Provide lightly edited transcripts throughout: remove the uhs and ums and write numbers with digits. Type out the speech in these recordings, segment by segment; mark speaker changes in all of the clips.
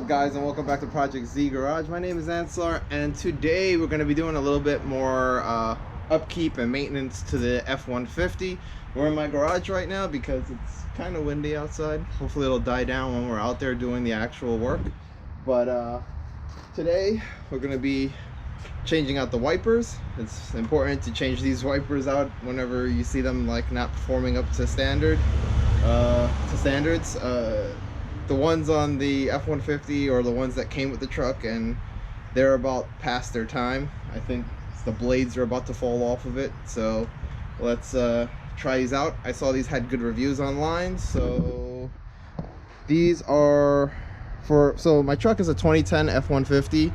Speaker 1: up, guys, and welcome back to Project Z Garage. My name is Ansar, and today we're going to be doing a little bit more upkeep and maintenance to the F-150. We're in my garage right now because it's kind of windy outside. Hopefully it'll die down when we're out there doing the actual work. But today we're going to be changing out the wipers. It's important to change these wipers out whenever you see them like not performing up to standards. The ones on the F-150 or the ones that came with the truck, and they're about past their time. I think the blades are about to fall off of it, so let's try these out. I saw these had good reviews online, so these are so my truck is a 2010 F-150,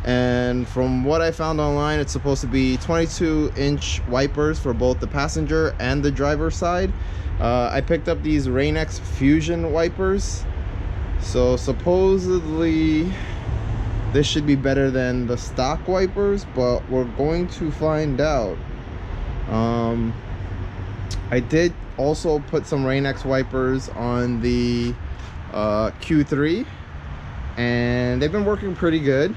Speaker 1: and from what I found online, it's supposed to be 22-inch wipers for both the passenger and the driver side. I picked up these Rain-X Fusion wipers, so supposedly this should be better than the stock wipers, but we're going to find out. I did also put some Rain-X wipers on the Q3, and they've been working pretty good.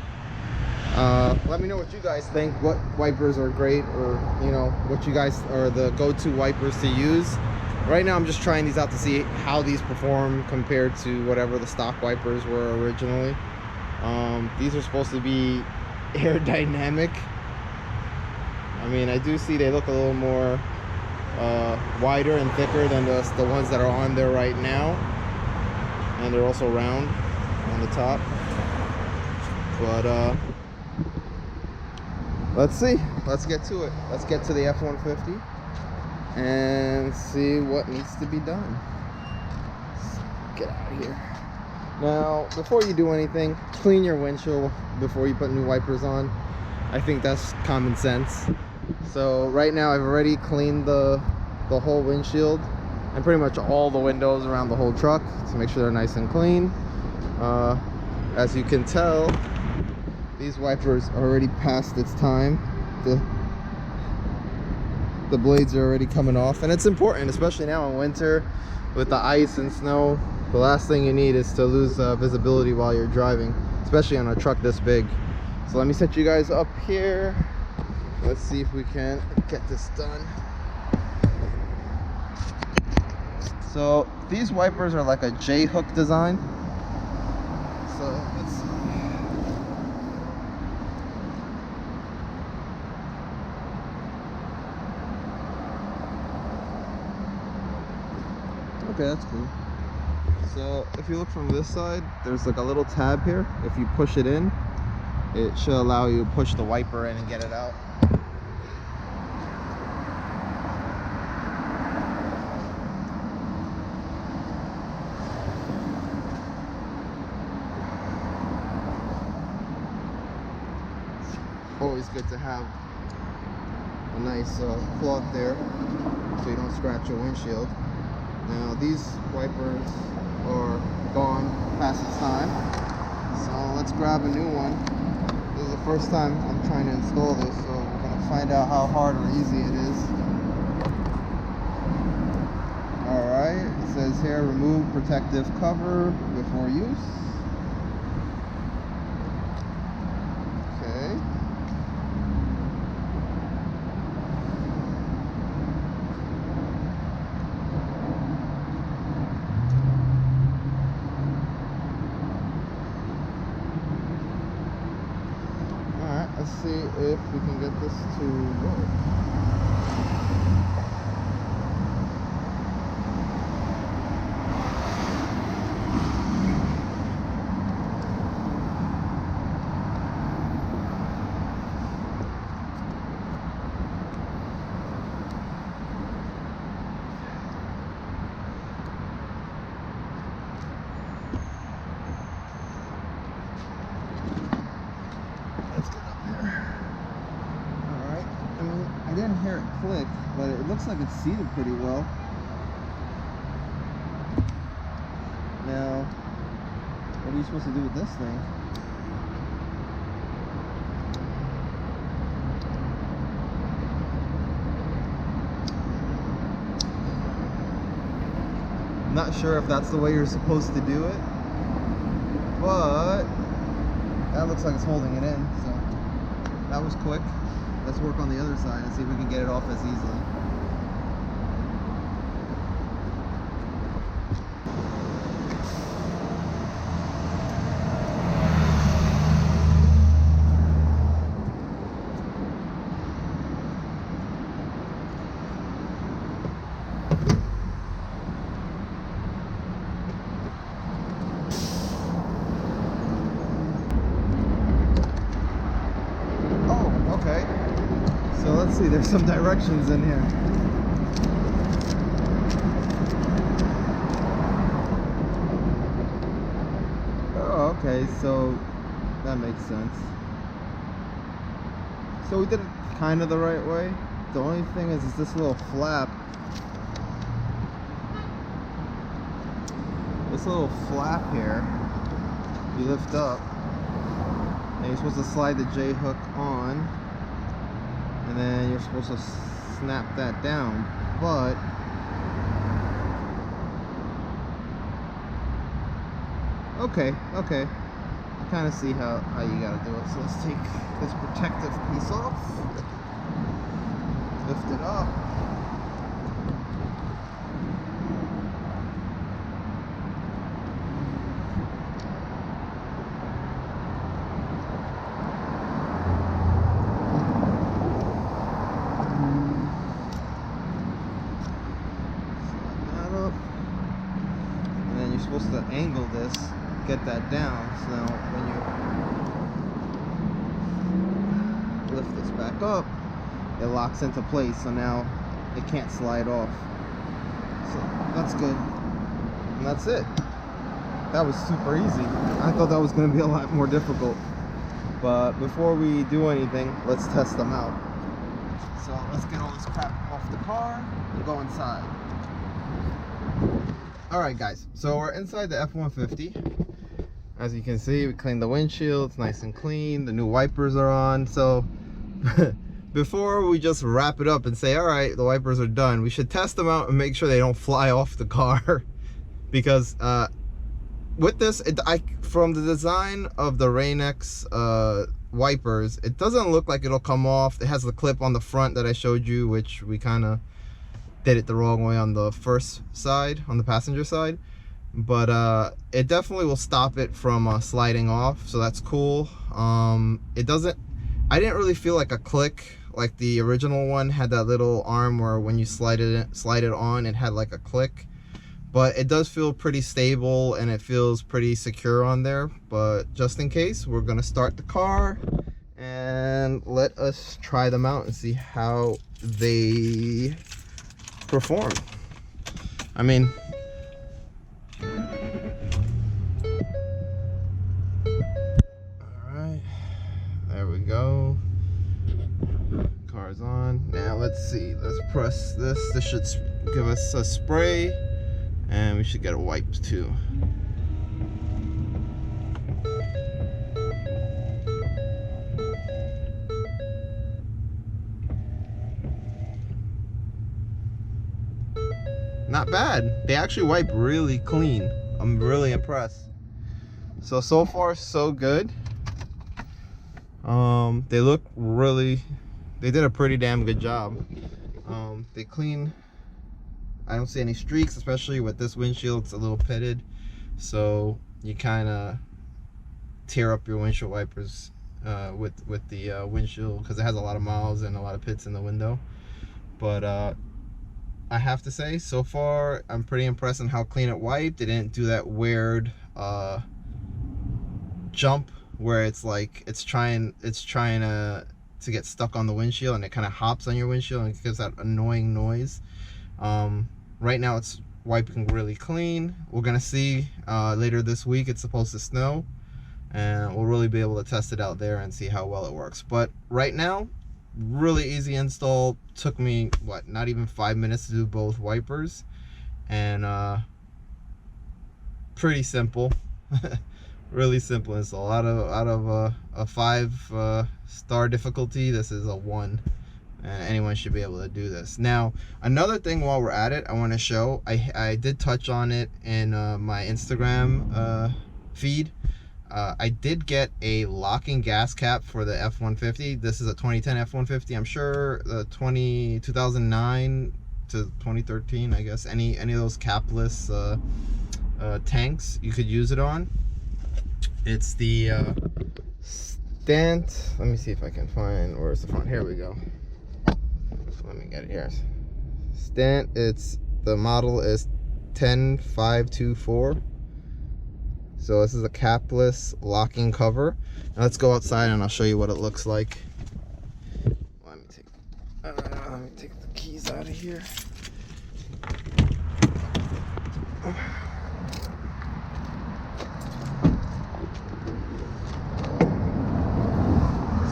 Speaker 1: Let me know what you guys think, what wipers are great, or you know, what you guys are the go-to wipers to use. Right now I'm just trying these out to see how these perform compared to whatever the stock wipers were originally. These are supposed to be aerodynamic. I mean, I do see they look a little more wider and thicker than the ones that are on there right now, and they're also round on the top. But let's see, let's get to it. Let's get to the F-150 and see what needs to be done. Let's get out of here. Now, before you do anything, clean your windshield before you put new wipers on. I think that's common sense. So right now I've already cleaned the whole windshield and pretty much all the windows around the whole truck to make sure they're nice and clean. As you can tell, these wipers are already past its time. The blades are already coming off, and it's important, especially now in winter with the ice and snow. The last thing you need is to lose visibility while you're driving, especially on a truck this big. So let me set you guys up here. Let's see if we can get this done. So these wipers are like a J-hook design. So let's see. Okay, that's cool. So if you look from this side, there's like a little tab here. If you push it in, it should allow you to push the wiper in and get it out. Always good to have a nice cloth there so you don't scratch your windshield. Now these wipers are gone past its time, so let's grab a new one. This is the first time I'm trying to install this, so we're going to find out how hard or easy it is. Alright, it says here, remove protective cover before use. Okay. Let's see if we can get this to work. I didn't hear it click, but it looks like it's seated pretty well. Now, what are you supposed to do with this thing? I'm not sure if that's the way you're supposed to do it. but that looks like it's holding it in, so that was quick. Let's work on the other side and see if we can get it off as easily. Okay, so let's see, there's some directions in here. Oh, okay, so that makes sense. So we did it kind of the right way. The only thing is this little flap. This little flap here, you lift up, and you're supposed to slide the J-hook on, and then you're supposed to snap that down, but okay, I kind of see how you gotta do it. So let's take this protective piece off, lift it up, supposed to angle this, get that down, so now when you lift this back up, it locks into place, so now it can't slide off. So that's good, and that's it. That was super easy. I thought that was going to be a lot more difficult, but before we do anything, let's test them out. So let's get all this crap off the car and go inside. Alright guys, so we're inside the F-150. As you can see, we cleaned the windshield, it's nice and clean, the new wipers are on. So before we just wrap it up and say, alright, the wipers are done, we should test them out and make sure they don't fly off the car. Because with this, from the design of the Rain-X wipers, it doesn't look like it'll come off. It has the clip on the front that I showed you, which we kind of did it the wrong way on the first side, on the passenger side, but it definitely will stop it from sliding off, so that's cool. It doesn't, I didn't really feel like a click like the original one had. That little arm where when you slide it on, it had like a click, but it does feel pretty stable and it feels pretty secure on there. But just in case, we're gonna start the car and let us try them out and see how they perform. I mean, alright, there we go. Car's on. Now let's see, let's press this. This should give us a spray, and we should get a wipe too. Not bad. They actually wipe really clean. I'm really impressed. So far so good. They look really, they did a pretty damn good job. They clean. I don't see any streaks, especially with this windshield. It's a little pitted, so you kind of tear up your windshield wipers with the windshield, because it has a lot of miles and a lot of pits in the window. But I have to say, so far I'm pretty impressed on how clean it wiped. It didn't do that weird jump where it's like it's trying to get stuck on the windshield, and it kind of hops on your windshield and it gives that annoying noise. Right now it's wiping really clean. We're gonna see later this week. It's supposed to snow, and we'll really be able to test it out there and see how well it works. But right now, really easy install. Took me what, not even 5 minutes to do both wipers, and pretty simple. Really simple install. Out of a 5-star difficulty, this is a 1, and anyone should be able to do this. Now, another thing while we're at it, I want to show, I did touch on it in my Instagram feed. I did get a locking gas cap for the F-150. This is a 2010 F-150. I'm sure the 2009 to 2013, I guess, any of those capless tanks you could use it on. It's the Stant. Let me see if I can find, where's the front? Here we go. Let me get it here. Stant, the model is 10524. So this is a capless locking cover. Now let's go outside and I'll show you what it looks like. Let me take the keys out of here.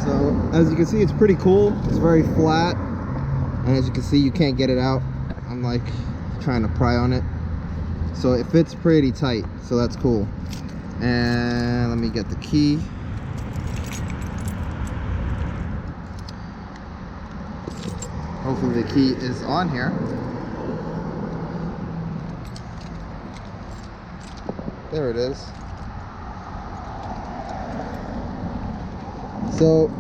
Speaker 1: So as you can see, it's pretty cool. It's very flat, and as you can see, you can't get it out. I'm like trying to pry on it, so it fits pretty tight, so that's cool. And let me get the key. Hopefully the key is on here. There it is. So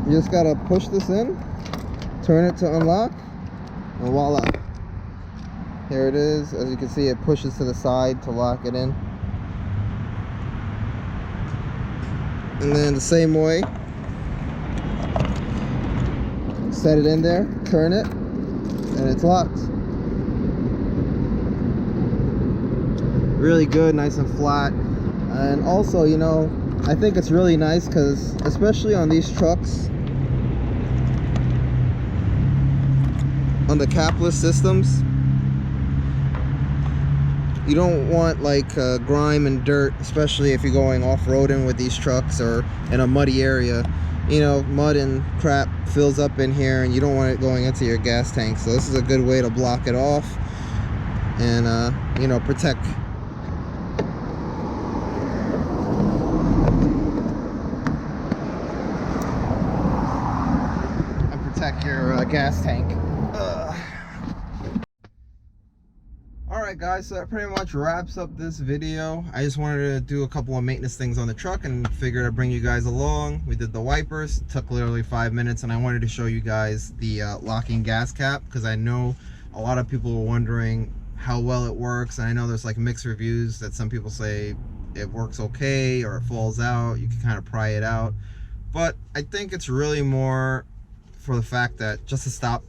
Speaker 1: you just gotta push this in, turn it to unlock, and voila. Here it is. As you can see, it pushes to the side to lock it in. And then the same way, set it in there, turn it, and it's locked. Really good, nice and flat. And also, you know, I think it's really nice because, especially on these trucks, on the capless systems, you don't want like grime and dirt, especially if you're going off-roading with these trucks or in a muddy area. You know, mud and crap fills up in here and you don't want it going into your gas tank. So this is a good way to block it off and you know, protect your gas tank. Alright guys, so that pretty much wraps up this video. I just wanted to do a couple of maintenance things on the truck and figured I'd bring you guys along. We did the wipers, it took literally 5 minutes, and I wanted to show you guys the locking gas cap, because I know a lot of people were wondering how well it works, and I know there's like mixed reviews that some people say it works okay or it falls out, you can kind of pry it out, but I think it's really more for the fact that just to stop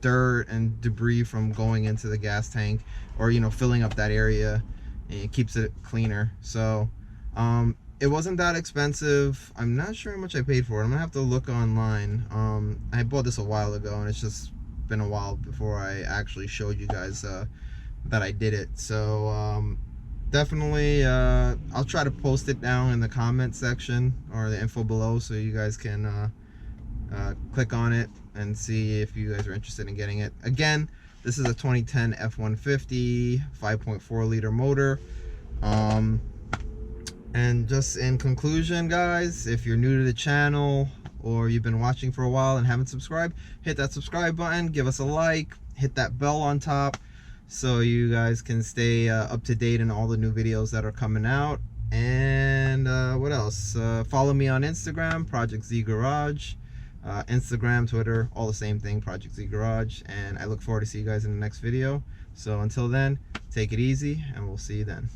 Speaker 1: dirt and debris from going into the gas tank, or you know, filling up that area, and it keeps it cleaner. So it wasn't that expensive. I'm not sure how much I paid for it. I'm gonna have to look online. I bought this a while ago and it's just been a while before I actually showed you guys that I did it. So definitely I'll try to post it down in the comment section or the info below, so you guys can click on it and see if you guys are interested in getting it. Again, this is a 2010 F-150 5.4 liter motor. And just in conclusion, guys, if you're new to the channel or you've been watching for a while and haven't subscribed, hit that subscribe button, give us a like, hit that bell on top so you guys can stay up to date in all the new videos that are coming out. And what else? Follow me on Instagram, Project Z Garage. Instagram, Twitter, all the same thing, Project Z Garage. And I look forward to see you guys in the next video. So until then, take it easy and we'll see you then.